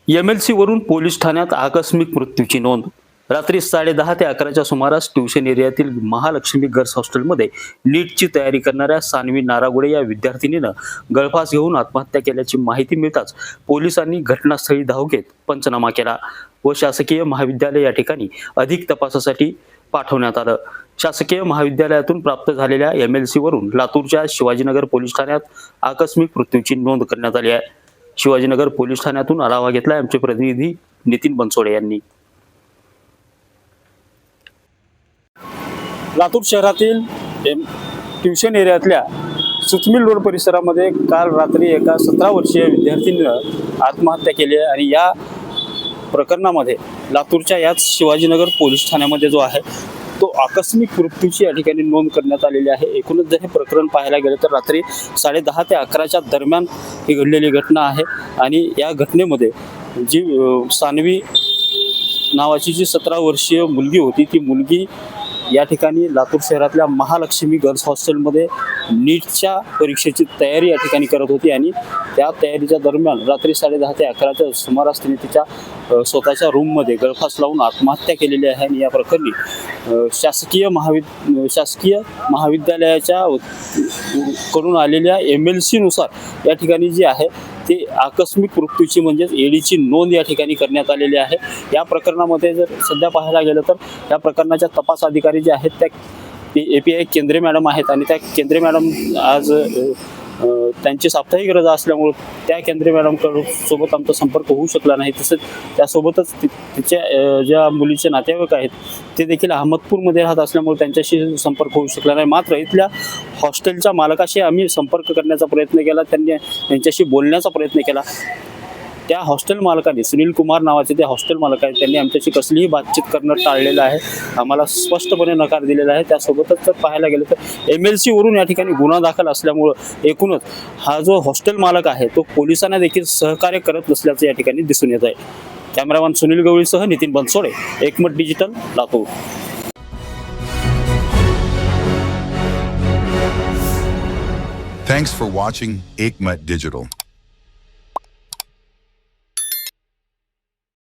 MLC वरून police ठाण्यात आकस्मिक मृत्यूची नोंद। रात्री 10:30 ते 11च्या सुमारास ट्युशन एरियातील महालक्ष्मी गर्ल्स हॉस्टेलमध्ये नीटची तयारी करणाऱ्या सानवी नारागुडे या विद्यार्थिनीनं गळफास घेऊन आत्महत्या केल्याची माहिती मिळताच पोलिसांनी घटनास्थळी धाव घेत पंचनामा केला व शासकीय महाविद्यालय या ठिकाणी अधिक तपासासाठी पाठवण्यात आलं। शासकीय महाविद्यालयातून प्राप्त झालेल्या MLC वरून लातूरच्या शिवाजीनगर पोलीस ठाण्यात आकस्मिक मृत्यूची नोंद करण्यात आली आहे। शिवाजीनगर पोलीस ठाण्यातून आढावा घेतला आमचे प्रतिनिधी नितीन बनसोडे यांनी। लातूर शहरातील ट्युशन एरियातल्या सुचमिल रोड परिसरामध्ये काल रात्री एका 17 वर्षीय विद्यार्थिनीनं आत्महत्या केली आहे आणि या प्रकरणामध्ये लातूरच्या याच शिवाजीनगर पोलीस ठाण्यामध्ये जो आहे तो आकस्मिक मृत्यूची या ठिकाणी नोंद करण्यात आलेली आहे। एकूणच जर हे प्रकरण पाहायला गेलं तर रात्री 10:30 ते 11च्या दरम्यान ही घडलेली घटना आहे आणि या घटनेमध्ये जी सानवी नावाची जी 17 वर्षीय मुलगी होती ती मुलगी या ठिकाणी लातूर शहरातल्या महालक्ष्मी गर्ल्स हॉस्टेलमध्ये नीटच्या परीक्षेची तयारी या ठिकाणी करत होती आणि त्या तयारीच्या दरम्यान रात्री 10:30 ते 11च्या सुमारास तिने तिच्या स्वतःच्या रूममध्ये गळफास लावून आत्महत्या केलेली आहे आणि या प्रकरणी शासकीय महाविद्यालयाच्या कडून आलेल्या MLC नुसार या ठिकाणी जी आहे ते आकस्मिक मृत्यूची म्हणजेच एडीची नोंद या ठिकाणी करण्यात आलेली आहे। या प्रकरणामध्ये जर सध्या पाहायला गेलं तर या प्रकरणाच्या तपास अधिकारी जे आहेत त्या API केंद्रे मॅडम आहेत आणि त्या केंद्रे मॅडम आज त्यांची साप्ताहिक रजा असल्यामुळे त्या केंद्रे मॅडमकडून सोबत आमचा संपर्क होऊ शकला नाही। तसेच त्यासोबतच तिच्या ज्या मुलीचे नातेवाईक आहेत ते देखील अहमदपूरमध्ये राहत असल्यामुळे त्यांच्याशी संपर्क होऊ शकला नाही। मात्र इथल्या हॉस्टेलच्या मालकाशी आम्ही संपर्क करण्याचा प्रयत्न केला, त्यांच्याशी बोलण्याचा प्रयत्न केला। त्या हॉस्टेल मालकाने सुनील कुमार नावाचे ते हॉस्टेल मालक आहेत, त्यांनी आमच्याशी कसलीही बातचीत करणं टाळलेलं आहे, आम्हाला स्पष्टपणे नकार दिलेला आहे। त्यासोबतच जर पाहायला गेलं तर MLC वरून या ठिकाणी गुन्हा दाखल असल्यामुळं एकूणच हा जो हॉस्टेल मालक आहे तो पोलिसांना देखील सहकार्य करत नसल्याचं या ठिकाणी दिसून येत आहे। कॅमेरामॅन सुनील गवळीसह नितीन बनसोडे, एकमत digital, Latur. Thanks for watching Ekmat Digital.